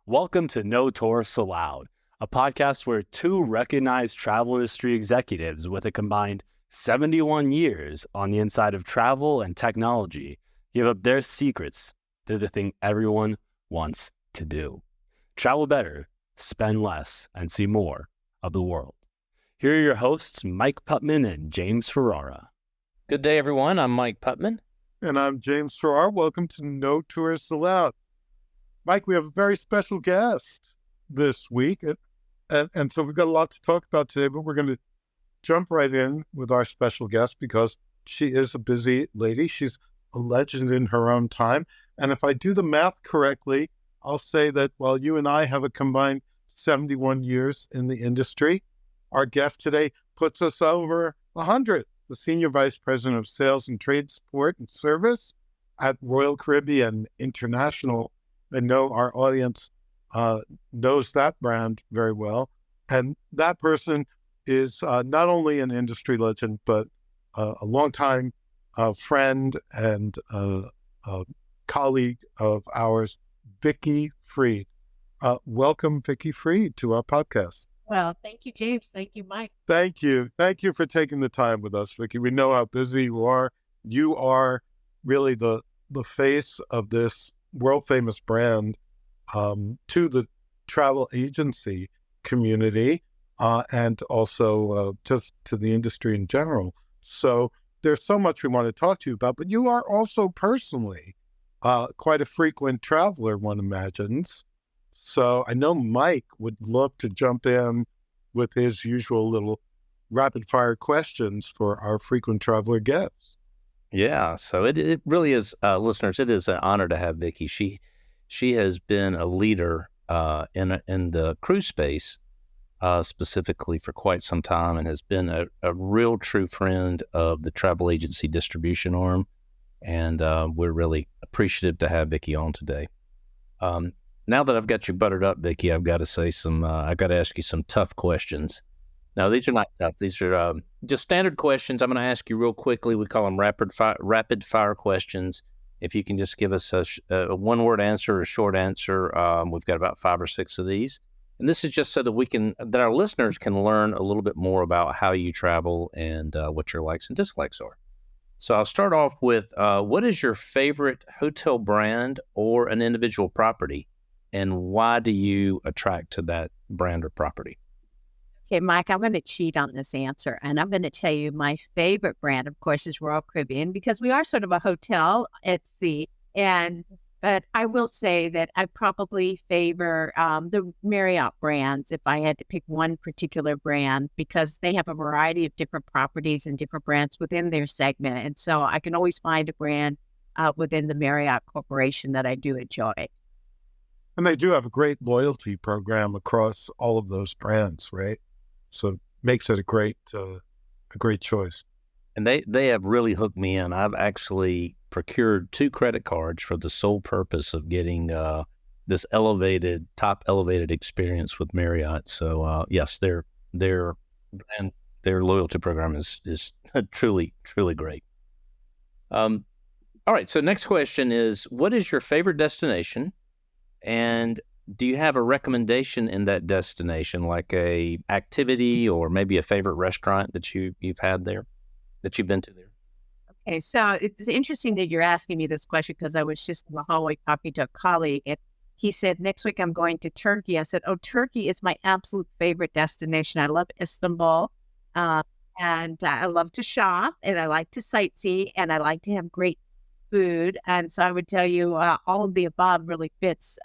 Welcome to No Tourists Allowed, a podcast where two recognized travel industry executives with a combined 71 years on the inside of travel and technology give up their secrets to the thing everyone wants to do. Travel better, spend less, and see more of the world. Here are your hosts, Mike Putman and James Ferrara. Good day, everyone. I'm Mike Putman. And I'm James Ferrara. Welcome to No Tourists Allowed. Mike, we have a very special guest this week, and so we've got a lot to talk about today, but we're going to jump right in with our special guest because she is a busy lady. She's a legend in her own time, and if I do the math correctly, I'll say that while you and I have a combined 71 years in the industry, our guest today puts us over 100. The Senior Vice President of Sales and Trade Support and Service at Royal Caribbean International. I know our audience knows that brand very well. And that person is not only an industry legend, but a longtime friend and colleague of ours, Vicki Freed. Welcome, Vicki Freed, to our podcast. Well, thank you, James. Thank you, Mike. Thank you. Thank you for taking the time with us, Vicki. We know how busy you are. You are really the face of this world-famous brand to the travel agency community and also just to the industry in general. So there's so much we want to talk to you about, but you are also personally quite a frequent traveler, one imagines. So I know Mike would love to jump in with his usual little rapid-fire questions for our frequent traveler guests. Yeah, so it really is, listeners, it is an honor to have Vicki. She has been a leader in the cruise space specifically for quite some time and has been a real true friend of the travel agency distribution arm. And we're really appreciative to have Vicki on today. Now that I've got you buttered up, Vicki, I've got to ask you some tough questions. No, these are not tough. These are just standard questions. I'm going to ask you real quickly. We call them rapid fire questions. If you can just give us a one-word answer or a short answer, we've got about 5 or 6 of these. And this is just so that our listeners can learn a little bit more about how you travel and what your likes and dislikes are. So I'll start off with, what is your favorite hotel brand or an individual property? And why do you attract to that brand or property? Okay, Mike, I'm going to cheat on this answer, and I'm going to tell you my favorite brand, of course, is Royal Caribbean, because we are sort of a hotel at sea. But I will say that I probably favor the Marriott brands if I had to pick one particular brand, because they have a variety of different properties and different brands within their segment. And so I can always find a brand within the Marriott Corporation that I do enjoy. And they do have a great loyalty program across all of those brands, right? So it makes it a great choice. And they have really hooked me in. I've actually procured 2 credit cards for the sole purpose of getting this top elevated experience with Marriott. So yes, their loyalty program is truly, truly great. All right. So next question is, what is your favorite destination? And do you have a recommendation in that destination, like a activity or maybe a favorite restaurant that you've had there, that you've been to there? Okay, so it's interesting that you're asking me this question, because I was just in the hallway talking to a colleague, and he said, next week I'm going to Turkey. I said, oh, Turkey is my absolute favorite destination. I love Istanbul, and I love to shop, and I like to sightsee, and I like to have great food. And so I would tell you all of the above really fits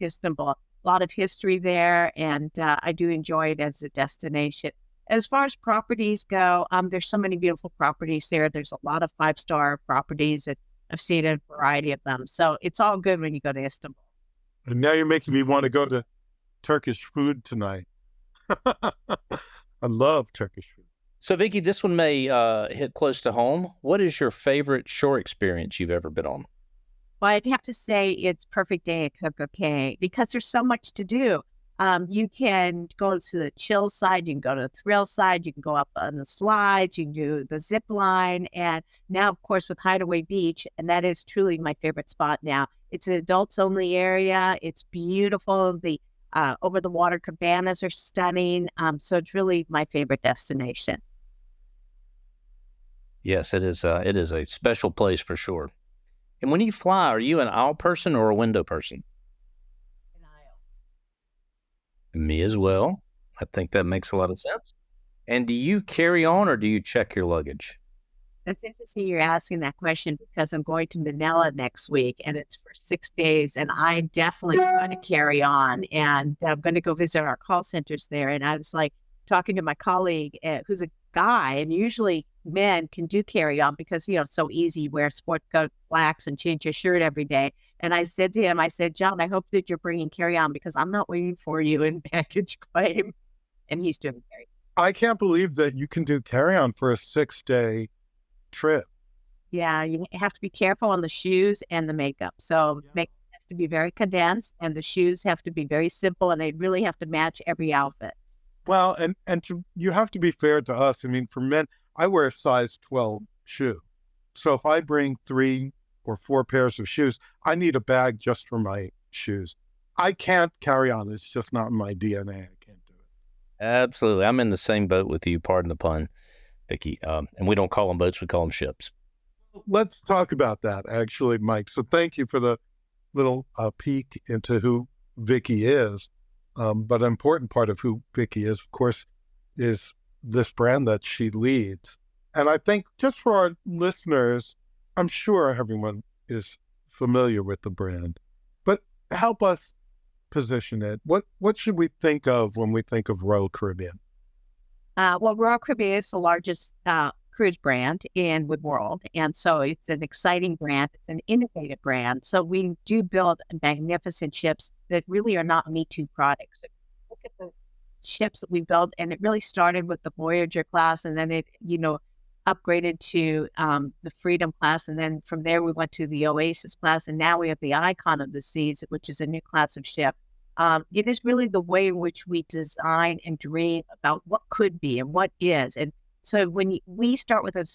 Istanbul. A lot of history there, and I do enjoy it as a destination. As far as properties go, there's so many beautiful properties there. There's a lot of 5-star properties, and I've seen a variety of them. So it's all good when you go to Istanbul. And now you're making me want to go to Turkish food tonight. I love Turkish food. So, Vicki, this one may hit close to home. What is your favorite shore experience you've ever been on? Well, I'd have to say it's Perfect Day at CocoCay, because there's so much to do. You can go to the chill side, you can go to the thrill side, you can go up on the slides, you can do the zip line, and now, of course, with Hideaway Beach, and that is truly my favorite spot now, It's an adults only area. It's beautiful. The over the water cabanas are stunning. So it's really my favorite destination. Yes, it is. It is a special place for sure. And when you fly, are you an aisle person or a window person? An aisle. Me as well. I think that makes a lot of sense. And do you carry on or do you check your luggage? That's interesting you're asking that question because I'm going to Manila next week and it's for 6 days. And I definitely going to carry on and I'm going to go visit our call centers there. And I was like talking to my colleague who's a guy, and usually men can do carry on because, it's so easy. You wear sport coat, slacks, and change your shirt every day. And I said to him, John, I hope that you're bringing carry on because I'm not waiting for you in baggage claim. And he's doing carry on. I can't believe that you can do carry-on for a 6-day trip. Yeah, you have to be careful on the shoes and the makeup. So makeup has to be very condensed and the shoes have to be very simple and they really have to match every outfit. Well, you have to be fair to us. I mean, for men, I wear a size 12 shoe. So if I bring 3 or 4 pairs of shoes, I need a bag just for my shoes. I can't carry on. It's just not in my DNA. I can't do it. Absolutely. I'm in the same boat with you, pardon the pun, Vicki. And we don't call them boats, we call them ships. Let's talk about that, actually, Mike. So thank you for the little peek into who Vicki is. But an important part of who Vicki is, of course, is this brand that she leads. And I think just for our listeners, I'm sure everyone is familiar with the brand, but help us position it. What should we think of when we think of Royal Caribbean? Well, Royal Caribbean is the largest cruise brand in the world. And so it's an exciting brand. It's an innovative brand. So we do build magnificent ships that really are not Me Too products. Look at the ships that we built, and it really started with the Voyager class, and then it, upgraded to the Freedom class. And then from there, we went to the Oasis class. And now we have the Icon of the Seas, which is a new class of ship. It is really the way in which we design and dream about what could be and what is. And so when we start with a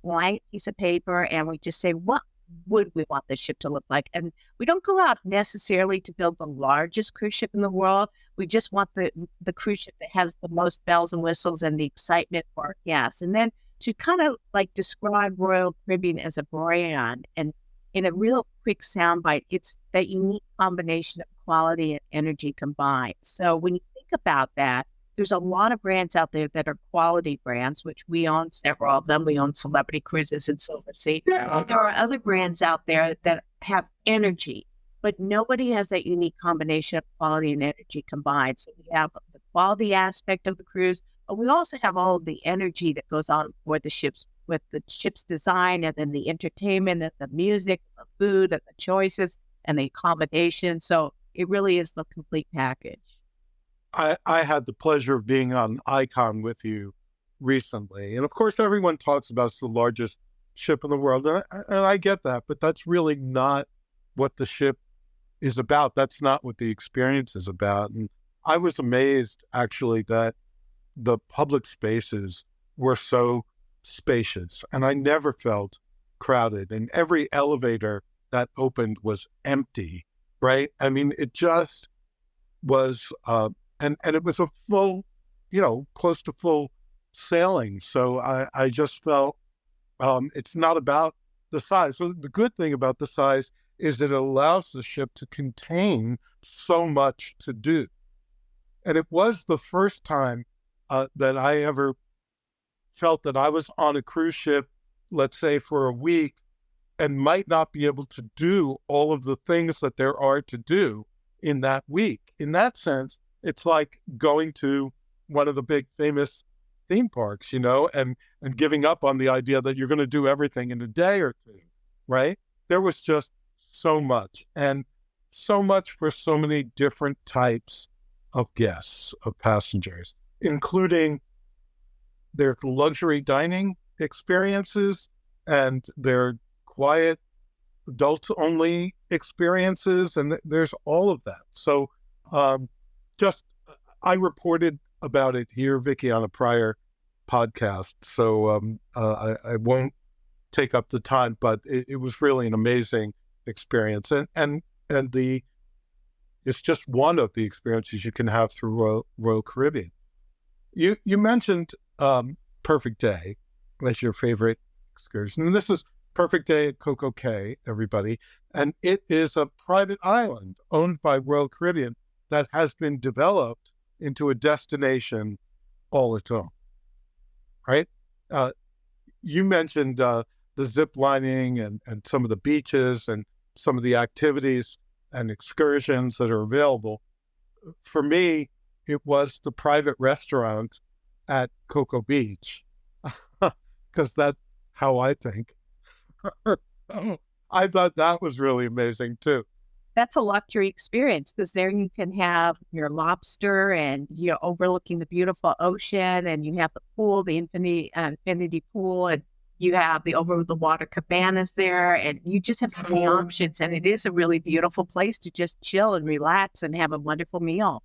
blank piece of paper and we just say, what would we want this ship to look like? And we don't go out necessarily to build the largest cruise ship in the world. We just want the cruise ship that has the most bells and whistles and the excitement for our guests. And then to kind of like describe Royal Caribbean as a brand, and in a real quick soundbite, it's that unique combination of quality and energy combined. So when you think about that, there's a lot of brands out there that are quality brands, which we own several of them. We own Celebrity Cruises and Silversea. There are other brands out there that have energy, but nobody has that unique combination of quality and energy combined. So we have the quality aspect of the cruise, but we also have all of the energy that goes on board the ships, with the ship's design and then the entertainment and the music, the food and the choices and the accommodation. So it really is the complete package. I had the pleasure of being on Icon with you recently. And of course, everyone talks about it's the largest ship in the world. And I get that, but that's really not what the ship is about. That's not what the experience is about. And I was amazed, actually, that the public spaces were so spacious. And I never felt crowded. And every elevator that opened was empty, right? I mean, it just was... And it was a full, close to full sailing. So I just felt it's not about the size. So the good thing about the size is that it allows the ship to contain so much to do. And it was the first time that I ever felt that I was on a cruise ship, let's say for a week, and might not be able to do all of the things that there are to do in that week. In that sense, it's like going to one of the big famous theme parks, and giving up on the idea that you're going to do everything in a day or two, right? There was just so much, and so much for so many different types of guests, of passengers, including their luxury dining experiences and their quiet adult-only experiences, and there's all of that. So, I reported about it here, Vicki, on a prior podcast, so I won't take up the time, but it was really an amazing experience, and it's just one of the experiences you can have through Royal Caribbean. You mentioned Perfect Day as your favorite excursion, and this is Perfect Day at CocoCay, everybody, and it is a private island owned by Royal Caribbean that has been developed into a destination all its own, right? You mentioned the zip lining and some of the beaches and some of the activities and excursions that are available. For me, it was the private restaurant at Cocoa Beach, because that's how I think. I thought that was really amazing too. That's a luxury experience, because there you can have your lobster and you're overlooking the beautiful ocean, and you have the pool, the infinity pool, and you have the over the water cabanas there, and you just have so many options. And it is a really beautiful place to just chill and relax and have a wonderful meal.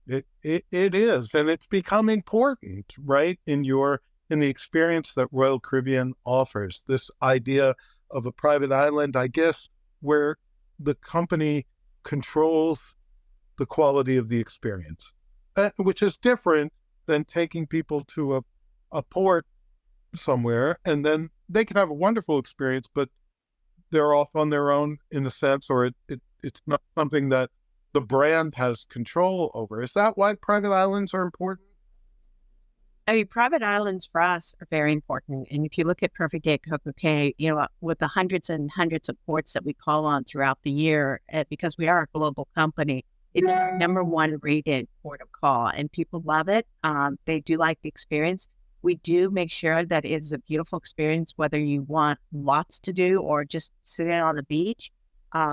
It is, and it's become important, right, in the experience that Royal Caribbean offers. This idea of a private island, I guess, where the company controls the quality of the experience, which is different than taking people to a port somewhere, and then they can have a wonderful experience, but they're off on their own in a sense, or it's not something that the brand has control over. Is that why private islands are important? I mean, private islands for us are very important. And if you look at Perfect Day at CocoCay, with the hundreds and hundreds of ports that we call on throughout the year, because we are a global company, it is our number one rated port of call, and people love it. They do like the experience. We do make sure that it is a beautiful experience, whether you want lots to do or just sitting on the beach.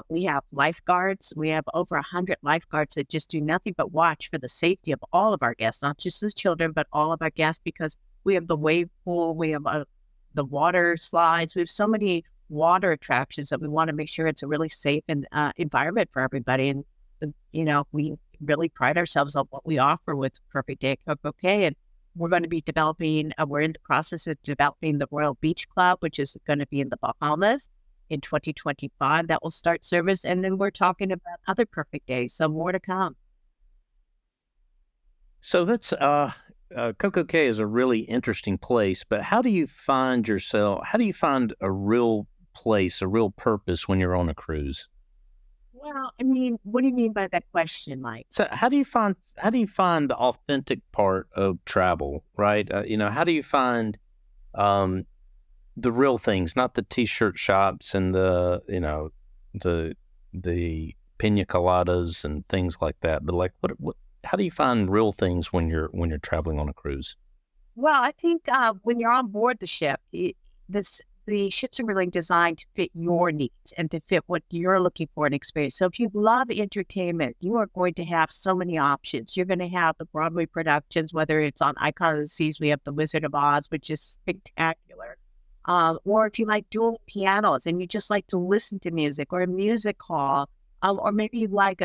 We have lifeguards. We have over 100 lifeguards that just do nothing but watch for the safety of all of our guests, not just the children, but all of our guests, because we have the wave pool, we have the water slides. We have so many water attractions that we want to make sure it's a really safe environment for everybody. And, we really pride ourselves on what we offer with Perfect Day at CocoCay. And we're going to be we're in the process of developing the Royal Beach Club, which is going to be in the Bahamas in 2025. That will start service. And then we're talking about other Perfect Days, so more to come. So that's CocoCay is a really interesting place, but how do you find a real place, a real purpose when you're on a cruise? Well, I mean, what do you mean by that question, Mike? So how do you find the authentic part of travel, right? How do you find the real things, not the T-shirt shops and the pina coladas and things like that, but like what how do you find real things when you're traveling on a cruise? Well, I think when you're on board the ship, the ships are really designed to fit your needs and to fit what you're looking for in experience. So if you love entertainment, you are going to have so many options. You're going to have the Broadway productions, whether it's on Icon of the Seas, we have The Wizard of Oz, which is spectacular. Or if you like dual pianos and you just like to listen to music, or a music hall, or maybe you like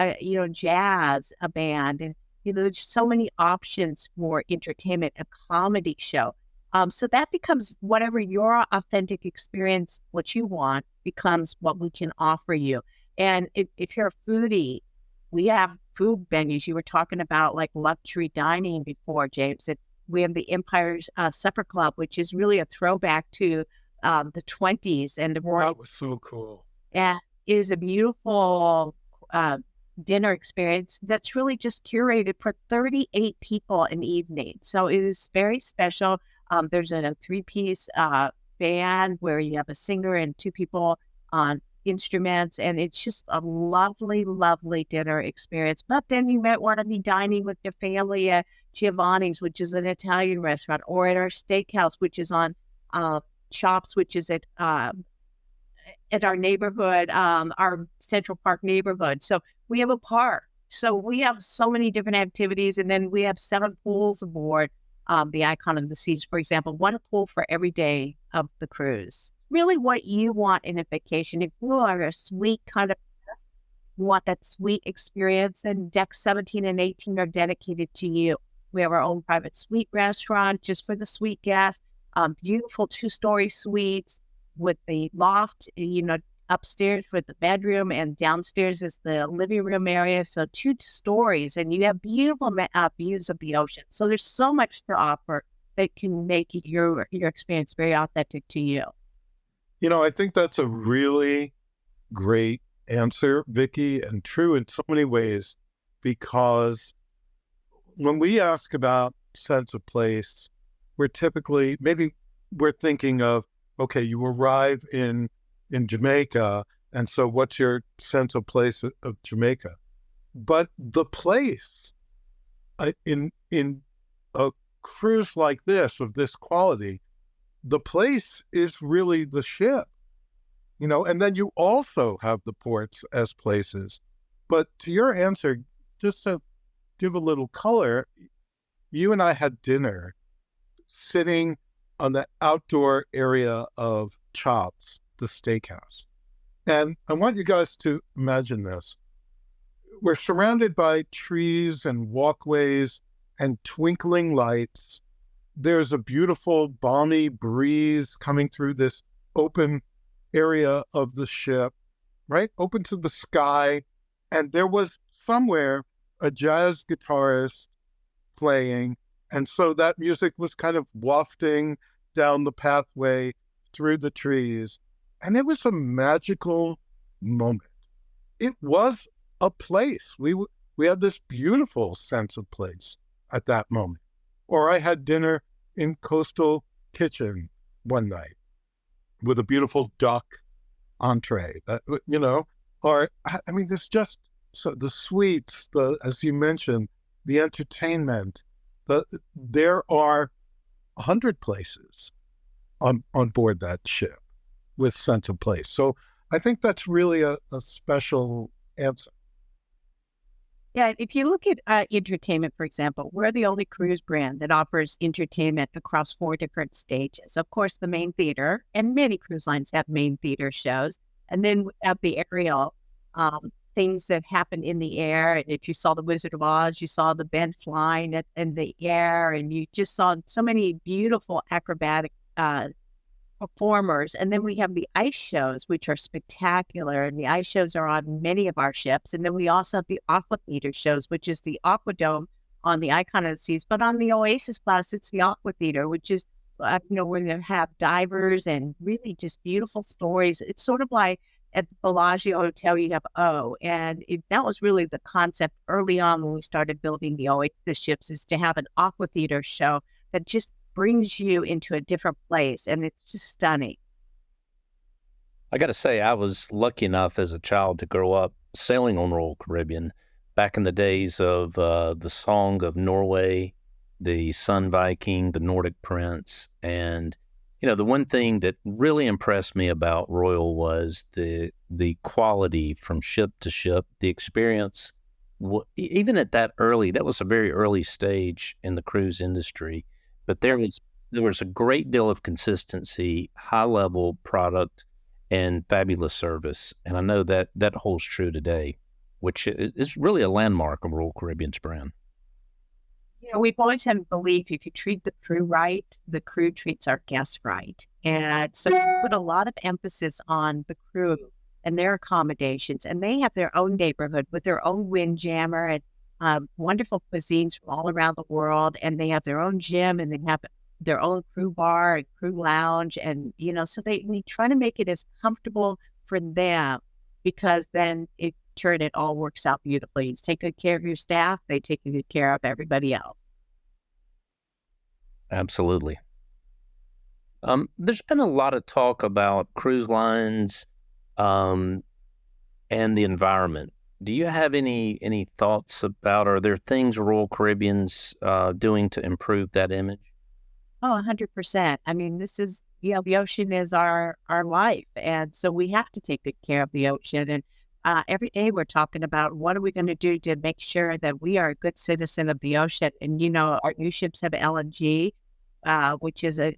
jazz, a band, and there's so many options for entertainment, a comedy show. So that becomes whatever your authentic experience, what you want, becomes what we can offer you. And if you're a foodie, we have food venues. You were talking about like luxury dining before, James. And we have the Empire's Supper Club, which is really a throwback to the 20s. And the Royal. That was so cool. Yeah, it is a beautiful dinner experience that's really just curated for 38 people an evening. So it is very special. There's a 3-piece band where you have a singer and 2 people on instruments, and it's just a lovely, lovely dinner experience. But then you might want to be dining with your family at Giovanni's, which is an Italian restaurant, or at our steakhouse, which is on Chops, which is at our neighborhood, our Central Park neighborhood. So we have a park. So we have so many different activities, and then we have 7 pools aboard the Icon of the Seas, for example, 1 pool for every day of the cruise. Really what you want in a vacation. If you are a sweet kind of guest, you want that sweet experience, and decks 17 and 18 are dedicated to you. We have our own private suite restaurant just for the sweet guests, beautiful 2-story suites with the loft, upstairs for the bedroom, and downstairs is the living room area. So 2 stories, and you have beautiful views of the ocean. So there's so much to offer that can make your experience very authentic to you. I think that's a really great answer, Vicki, and true in so many ways, because when we ask about sense of place, we're thinking of, okay, you arrive in Jamaica, and so what's your sense of place of Jamaica? But the place in a cruise like this, of this quality, the place is really the ship, and then you also have the ports as places. But to your answer, just to give a little color, you and I had dinner sitting on the outdoor area of Chops, the steakhouse. And I want you guys to imagine this. We're surrounded by trees and walkways and twinkling lights. There's a beautiful, balmy breeze coming through this open area of the ship, right? Open to the sky. And there was somewhere a jazz guitarist playing. And so that music was kind of wafting down the pathway through the trees. And it was a magical moment. It was a place. We had this beautiful sense of place at that moment. Or I had dinner in Coastal Kitchen one night with a beautiful duck entree. There's just so the sweets, as you mentioned, the entertainment. There are 100 places on board that ship with sense of place. So I think that's really a special answer. Yeah, if you look at entertainment, for example, we're the only cruise brand that offers entertainment across 4 different stages. Of course, the main theater, and many cruise lines have main theater shows. And then at the aerial, things that happen in the air. And if you saw the Wizard of Oz, you saw the bed flying in the air, and you just saw so many beautiful acrobatic performers. And then we have the ice shows, which are spectacular. And the ice shows are on many of our ships. And then we also have the aqua theater shows, which is the Aquadome on the Icon of the Seas. But on the Oasis class, it's the aqua theater, which is, where they have divers and really just beautiful stories. It's sort of like at the Bellagio Hotel, you have and that was really the concept early on when we started building the Oasis ships, is to have an aqua theater show that just brings you into a different place, and it's just stunning. I got to say, I was lucky enough as a child to grow up sailing on Royal Caribbean back in the days of the Song of Norway, the Sun Viking, the Nordic Prince. And, the one thing that really impressed me about Royal was the quality from ship to ship, the experience. Even at that was a very early stage in the cruise industry, but there was a great deal of consistency, high-level product, and fabulous service. And I know that holds true today, which is really a landmark of Royal Caribbean's brand. We've always had a belief, if you treat the crew right, the crew treats our guests right. And so we put a lot of emphasis on the crew and their accommodations. And they have their own neighborhood with their own windjammer and wonderful cuisines from all around the world. And they have their own gym, and they have their own crew bar and crew lounge. And, so we try to make it as comfortable for them, because then it all works out beautifully. You take good care of your staff, they take good care of everybody else. Absolutely. There's been a lot of talk about cruise lines and the environment. Do you have any thoughts about, are there things Royal Caribbean's doing to improve that image? Oh, 100%. I mean, this is, the ocean is our life. And so we have to take good care of the ocean. And every day we're talking about what are we going to do to make sure that we are a good citizen of the ocean. And, our new ships have LNG, which is a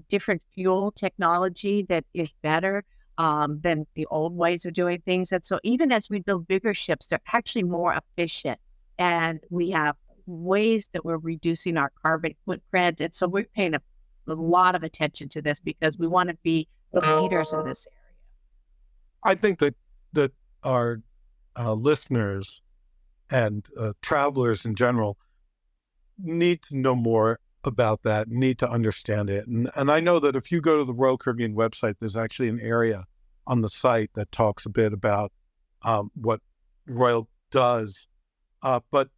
different fuel technology that is better than the old ways of doing things. And so even as we build bigger ships, they're actually more efficient. And we have ways that we're reducing our carbon footprint. And so we're paying a lot of attention to this, because we want to be the leaders in this area. I think that our listeners and travelers in general need to know more about that, need to understand it. And I know that if you go to the Royal Caribbean website, there's actually an area on the site that talks a bit about what Royal does. But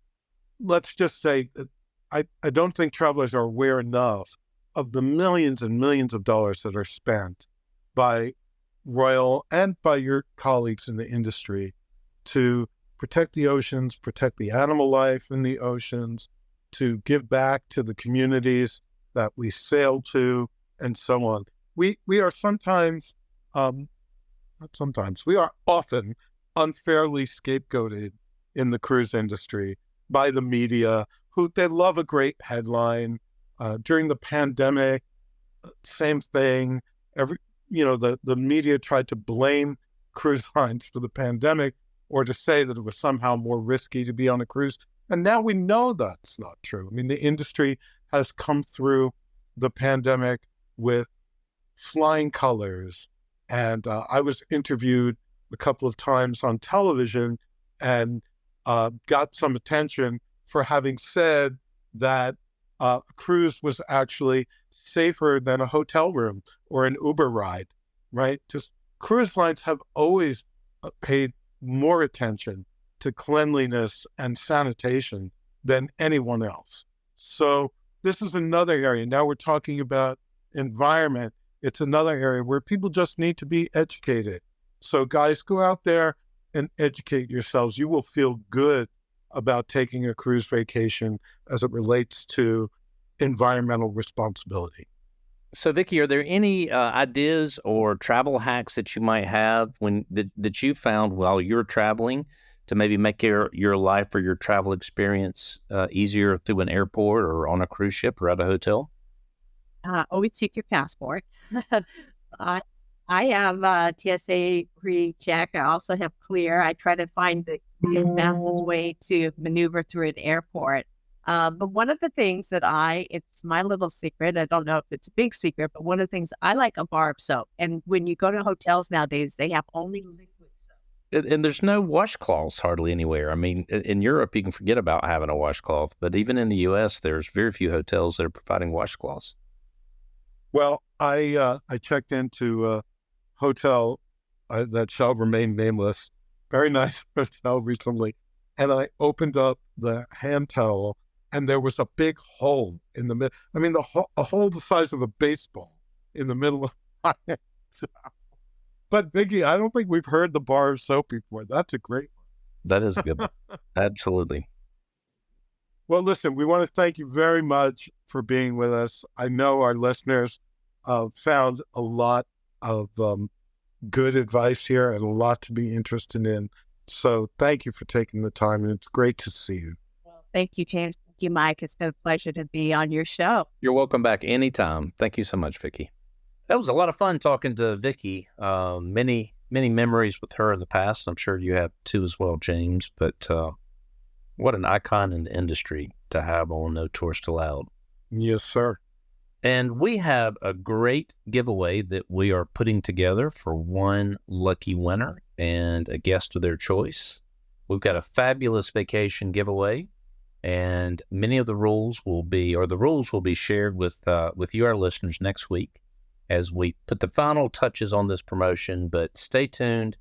let's just say that I don't think travelers are aware enough of the millions and millions of dollars that are spent by Royal and by your colleagues in the industry to protect the oceans, protect the animal life in the oceans, to give back to the communities that we sail to, and so on. We are sometimes, not sometimes, we are often unfairly scapegoated in the cruise industry by the media, who they love a great headline. During the pandemic, same thing. The media tried to blame cruise lines for the pandemic, or to say that it was somehow more risky to be on a cruise. And now we know that's not true. I mean, the industry has come through the pandemic with flying colors. And I was interviewed a couple of times on television and got some attention for having said that a cruise was actually safer than a hotel room or an Uber ride, right? Just cruise lines have always paid more attention to cleanliness and sanitation than anyone else. So this is another area. Now we're talking about environment. It's another area where people just need to be educated. So guys, go out there and educate yourselves. You will feel good about taking a cruise vacation as it relates to environmental responsibility. So, Vicki, are there any ideas or travel hacks that you might have that you found while you're traveling to maybe make your life or your travel experience easier through an airport or on a cruise ship or at a hotel? Always check your passport. I have TSA pre-check. I also have Clear. I try to find the fastest way to maneuver through an airport. But one of the things that it's my little secret, I don't know if it's a big secret, but one of the things I like a bar of soap. And when you go to hotels nowadays, they have only liquid soap. And there's no washcloths hardly anywhere. I mean, in Europe, you can forget about having a washcloth, but even in the U.S., there's very few hotels that are providing washcloths. Well, I checked into a hotel that shall remain nameless, very nice hotel recently, and I opened up the hand towel, and there was a big hole in the middle. I mean, a hole the size of a baseball in the middle of my hand towel. But Vicki, I don't think we've heard the bar of soap before. That's a great one. That is a good one. Absolutely. Well, listen, we want to thank you very much for being with us. I know our listeners found a lot of good advice here and a lot to be interested in. So thank you for taking the time, and it's great to see you. Well, thank you, James. Thank you, Mike. It's been a pleasure to be on your show. You're welcome back anytime. Thank you so much, Vicki. That was a lot of fun talking to Vicki. Many memories with her in the past. I'm sure you have too as well, James. But what an icon in the industry to have on No Tourist Allowed. Yes, sir. And we have a great giveaway that we are putting together for one lucky winner and a guest of their choice. We've got a fabulous vacation giveaway, and many of the rules will be shared with you, our listeners, next week as we put the final touches on this promotion. But stay tuned.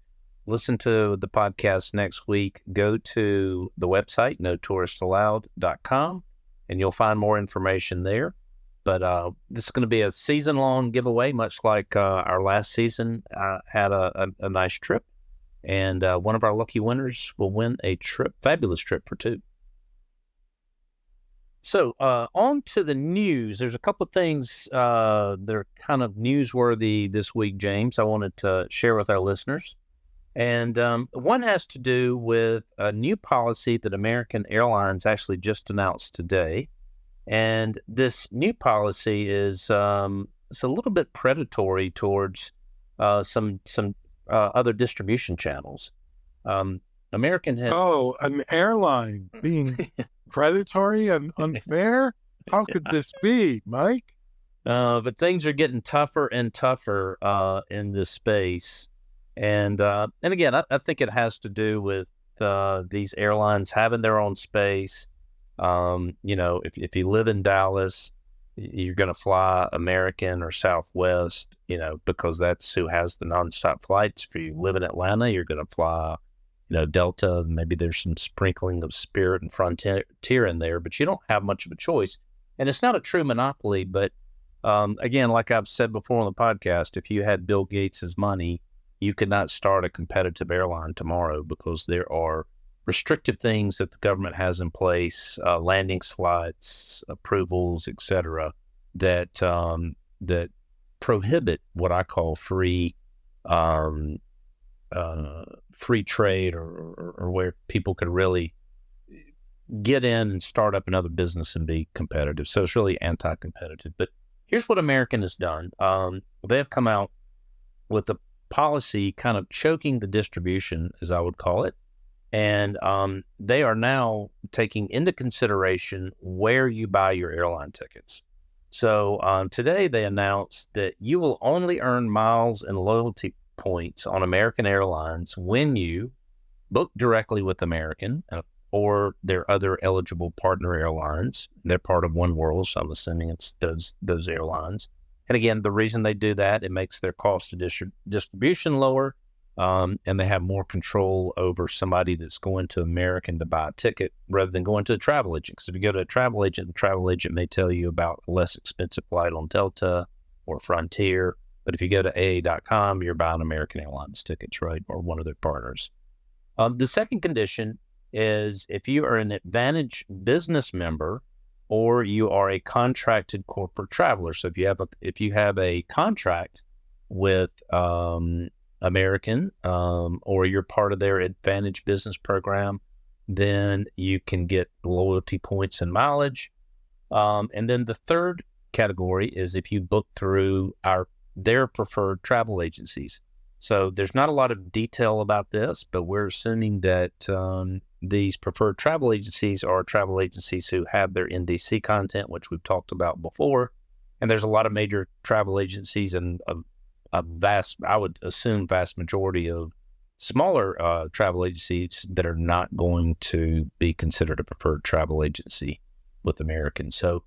Listen to the podcast next week. Go to the website, notouristallowed.com, and you'll find more information there. But this is going to be a season-long giveaway, much like our last season had a nice trip. And one of our lucky winners will win a fabulous trip for two. So on to the news. There's a couple of things that are kind of newsworthy this week, James, I wanted to share with our listeners. And one has to do with a new policy that American Airlines actually just announced today. And this new policy is it's a little bit predatory towards some other distribution channels. American has... Oh, an airline being predatory and unfair? How could this be, Mike? But things are getting tougher and tougher in this space. And again, I think it has to do with these airlines having their own space. If you live in Dallas, you're going to fly American or Southwest, because that's who has the nonstop flights. If you live in Atlanta, you're going to fly, Delta. Maybe there's some sprinkling of Spirit and Frontier in there, but you don't have much of a choice. And it's not a true monopoly, but again, like I've said before on the podcast, if you had Bill Gates's money, you could not start a competitive airline tomorrow because there are restrictive things that the government has in place, landing slots, approvals, et cetera, that prohibit what I call free trade or where people can really get in and start up another business and be competitive. So it's really anti-competitive. But here's what American has done. They have come out with a policy kind of choking the distribution, as I would call it. And they are now taking into consideration where you buy your airline tickets. So today they announced that you will only earn miles and loyalty points on American Airlines when you book directly with American or their other eligible partner airlines. They're part of One World, so I'm assuming it's those airlines. And again, the reason they do that, it makes their cost of distribution lower, and they have more control over somebody that's going to American to buy a ticket rather than going to a travel agent. Because if you go to a travel agent, the travel agent may tell you about a less expensive flight on Delta or Frontier. But if you go to AA.com, you're buying American Airlines tickets, right, or one of their partners. The second condition is if you are an Advantage business member or you are a contracted corporate traveler. So if you have a contract with American or you're part of their Advantage business program, then you can get loyalty points and mileage. And then the third category is if you book through their preferred travel agencies. So there's not a lot of detail about this, but we're assuming that these preferred travel agencies are travel agencies who have their NDC content, which we've talked about before. And there's a lot of major travel agencies and I would assume vast majority of smaller travel agencies that are not going to be considered a preferred travel agency with American. So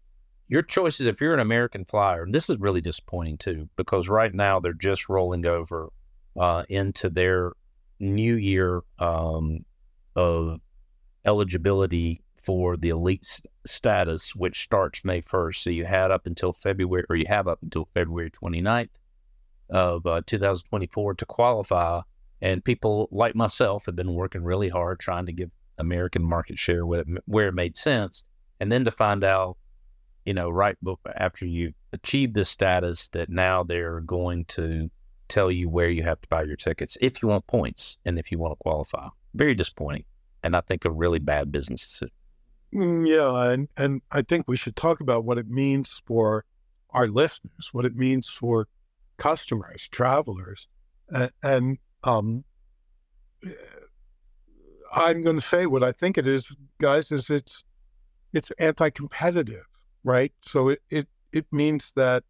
your choice is if you're an American flyer, and this is really disappointing too, because right now they're just rolling over into their new year of eligibility for the elite status, which starts May 1st. So you have up until February 29th of 2024 to qualify. And people like myself have been working really hard trying to give American market share where it made sense. And then to find out, right after you achieve this status, that now they're going to tell you where you have to buy your tickets if you want points and if you want to qualify. Very disappointing. And I think a really bad business decision. Yeah, and I think we should talk about what it means for our listeners, what it means for customers, travelers. And I'm going to say what I think it is, guys, is it's anti-competitive, right? So it means that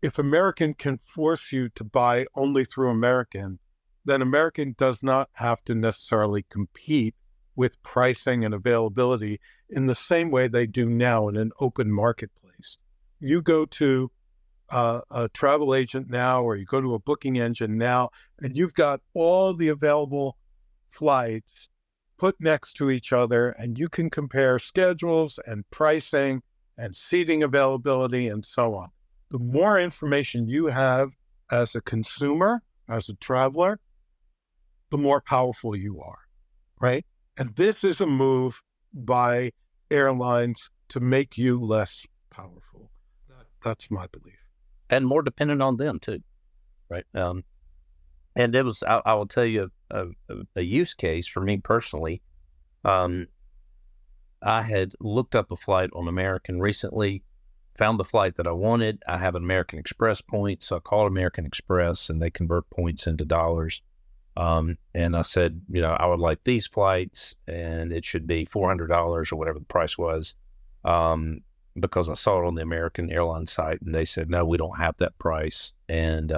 if American can force you to buy only through American, then American does not have to necessarily compete with pricing and availability in the same way they do now in an open marketplace. You go to a travel agent now, or you go to a booking engine now, and you've got all the available flights put next to each other, and you can compare schedules and pricing and seating availability and so on. The more information you have as a consumer, as a traveler, the more powerful you are, right? And this is a move by airlines to make you less powerful. That's my belief. And more dependent on them too, right? And it was, I will tell you a use case for me personally. I had looked up a flight on American recently, found the flight that I wanted. I have an American Express point, so I called American Express and they convert points into dollars. And I said, I would like these flights and it should be $400 or whatever the price was, because I saw it on the American Airlines site and they said, no, we don't have that price. And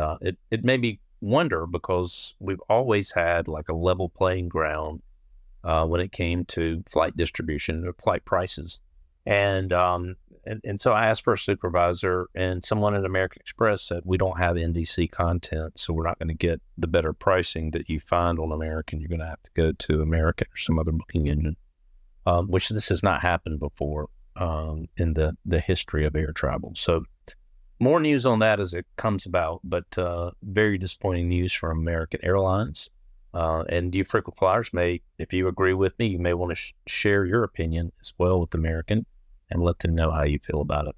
it made me wonder because we've always had like a level playing ground when it came to flight distribution or flight prices. And so I asked for a supervisor, and someone at American Express said, we don't have NDC content, so we're not going to get the better pricing that you find on American. You're going to have to go to American or some other booking engine, which this has not happened before in the history of air travel. So more news on that as it comes about, but very disappointing news from American Airlines. And you frequent flyers may, if you agree with me, you may want to share your opinion as well with American and let them know how you feel about it.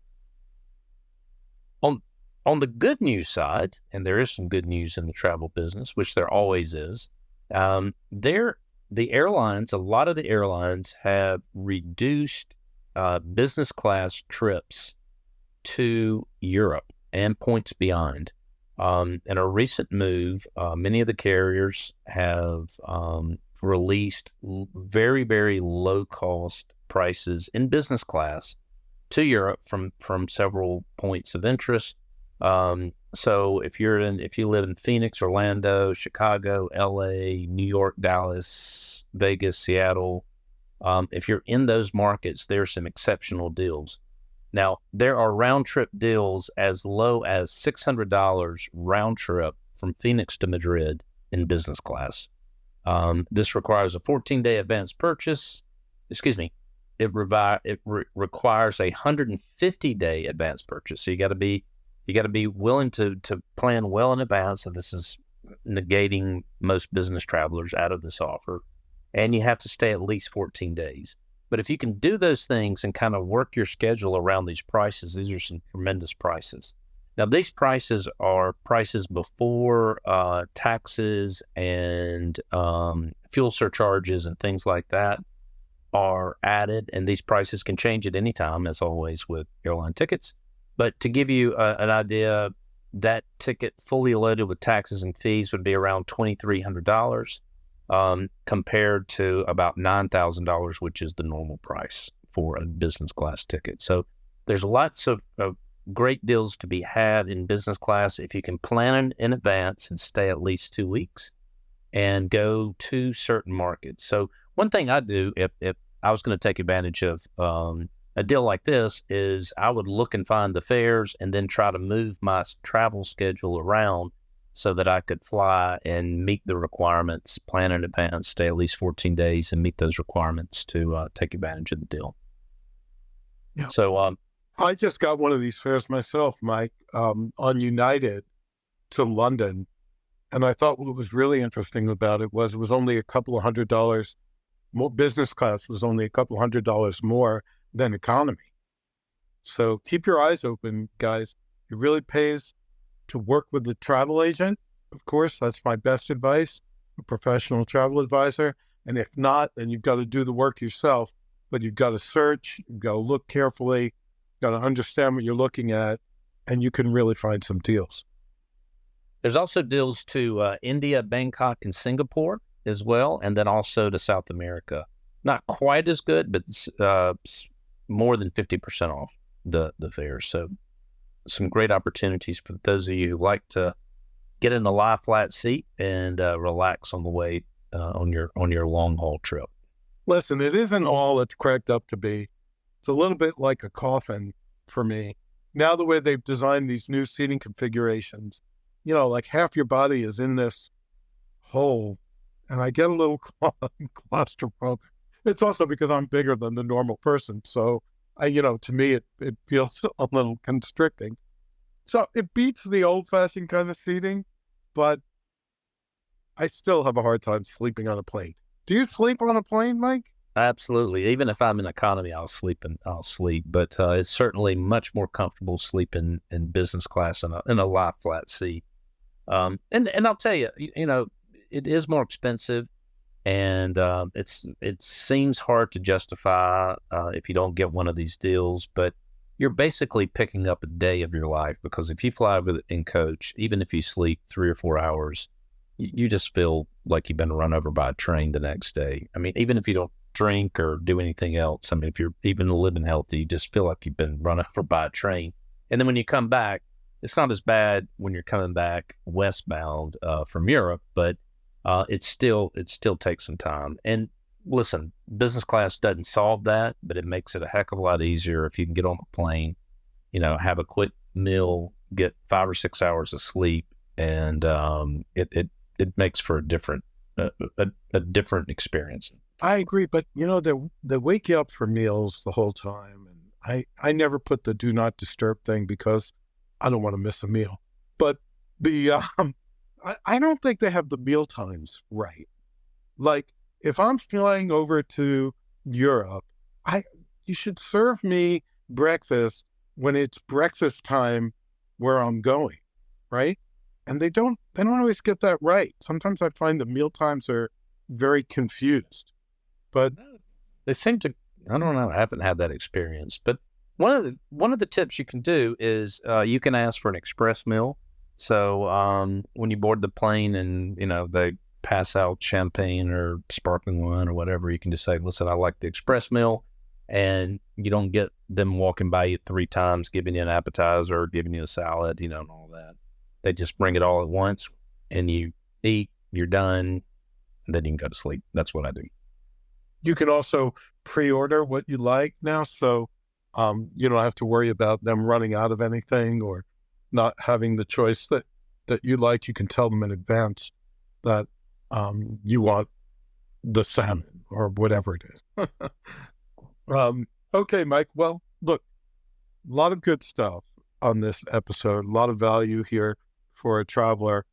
On the good news side, and there is some good news in the travel business, which there always is, a lot of the airlines have reduced business class trips to Europe and points beyond. In a recent move, many of the carriers have released very, very low-cost prices in business class to Europe from several points of interest. So if you live in Phoenix, Orlando, Chicago, LA, New York, Dallas, Vegas, Seattle, if you're in those markets, there's some exceptional deals. Now, there are round-trip deals as low as $600 round-trip from Phoenix to Madrid in business class. This requires a 14-day advance purchase. It requires a 150-day advance purchase. So you got to be willing to plan well in advance. And this is negating most business travelers out of this offer. And you have to stay at least 14 days. But if you can do those things and kind of work your schedule around these prices, these are some tremendous prices. Now, these prices are prices before taxes and fuel surcharges and things like that are added. And these prices can change at any time, as always with airline tickets. But to give you an idea, that ticket fully loaded with taxes and fees would be around $2,300. Compared to about $9,000, which is the normal price for a business class ticket. So there's lots of great deals to be had in business class if you can plan in advance and stay at least 2 weeks and go to certain markets. So one thing I do if I was going to take advantage of a deal like this is I would look and find the fares and then try to move my travel schedule around so that I could fly and meet the requirements, plan in advance, stay at least 14 days and meet those requirements to take advantage of the deal. Yeah. So I just got one of these fares myself, Mike, on United to London. And I thought what was really interesting about it was only a couple of $100 more. Business class was only a couple of $100 more than economy. So keep your eyes open, guys. It really pays to work with the travel agent. Of course, that's my best advice, a professional travel advisor. And if not, then you've got to do the work yourself, but you've got to search, you've got to look carefully, you've got to understand what you're looking at, and you can really find some deals. There's also deals to India, Bangkok, and Singapore as well, and then also to South America. Not quite as good, but more than 50% off the fare. So some great opportunities for those of you who like to get in a lie flat seat and relax on the way on your long haul trip. Listen, it isn't all it's cracked up to be. It's a little bit like a coffin for me. Now the way they've designed these new seating configurations, like half your body is in this hole, and I get a little claustrophobic. It's also because I'm bigger than the normal person, so to me, it feels a little constricting. So it beats the old-fashioned kind of seating, but I still have a hard time sleeping on a plane. Do you sleep on a plane, Mike? Absolutely. Even if I'm in economy, I'll sleep. But it's certainly much more comfortable sleeping in business class in a lie flat seat. And I'll tell you, it is more expensive. And it seems hard to justify if you don't get one of these deals, but you're basically picking up a day of your life, because if you fly in coach, even if you sleep 3 or 4 hours, you just feel like you've been run over by a train the next day. I mean, even if you don't drink or do anything else, I mean, if you're even living healthy, you just feel like you've been run over by a train. And then when you come back, it's not as bad when you're coming back westbound from Europe, but it still takes some time. And listen, business class doesn't solve that, but it makes it a heck of a lot easier if you can get on a plane, have a quick meal, get 5 or 6 hours of sleep, and it makes for a different experience. I agree, but they wake you up for meals the whole time, and I never put the do not disturb thing because I don't want to miss a meal. But the I don't think they have the meal times right. Like if I'm flying over to Europe, you should serve me breakfast when it's breakfast time where I'm going, right? And they don't always get that right. Sometimes I find the meal times are very confused. But they seem to, I don't know, I haven't had that experience. But one of the tips you can do is you can ask for an express meal. So when you board the plane and, they pass out champagne or sparkling wine or whatever, you can just say, listen, I like the express meal. And you don't get them walking by you 3 times, giving you an appetizer or giving you a salad, and all that. They just bring it all at once and you eat, you're done, and then you can go to sleep. That's what I do. You can also pre-order what you like now, so you don't have to worry about them running out of anything or not having the choice that you like. You can tell them in advance that you want the salmon or whatever it is. Okay, Mike. Well, look, a lot of good stuff on this episode, a lot of value here for a traveler,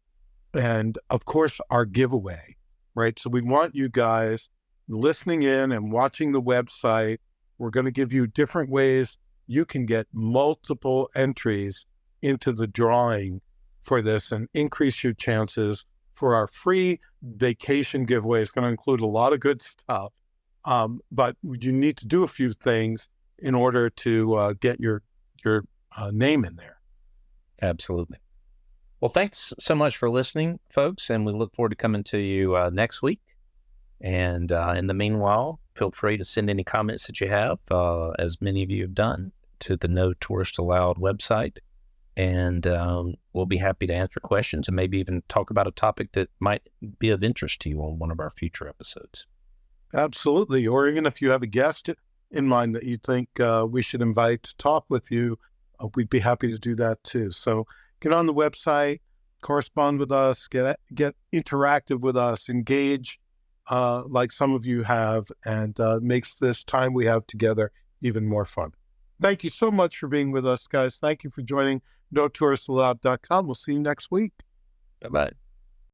and of course our giveaway, right? So we want you guys listening in and watching the website. We're going to give you different ways you can get multiple entries into the drawing for this and increase your chances for our free vacation giveaway. It's going to include a lot of good stuff, but you need to do a few things in order to get your name in there. Absolutely. Well, thanks so much for listening, folks, and we look forward to coming to you next week. And in the meanwhile, feel free to send any comments that you have, as many of you have done, to the No Tourist Allowed website. And we'll be happy to answer questions and maybe even talk about a topic that might be of interest to you on one of our future episodes. Absolutely. Or even if you have a guest in mind that you think we should invite to talk with you, we'd be happy to do that too. So get on the website, correspond with us, get interactive with us, engage like some of you have, and makes this time we have together even more fun. Thank you so much for being with us, guys. Thank you for joining NoTouristAllowed.com. We'll see you next week. Bye-bye.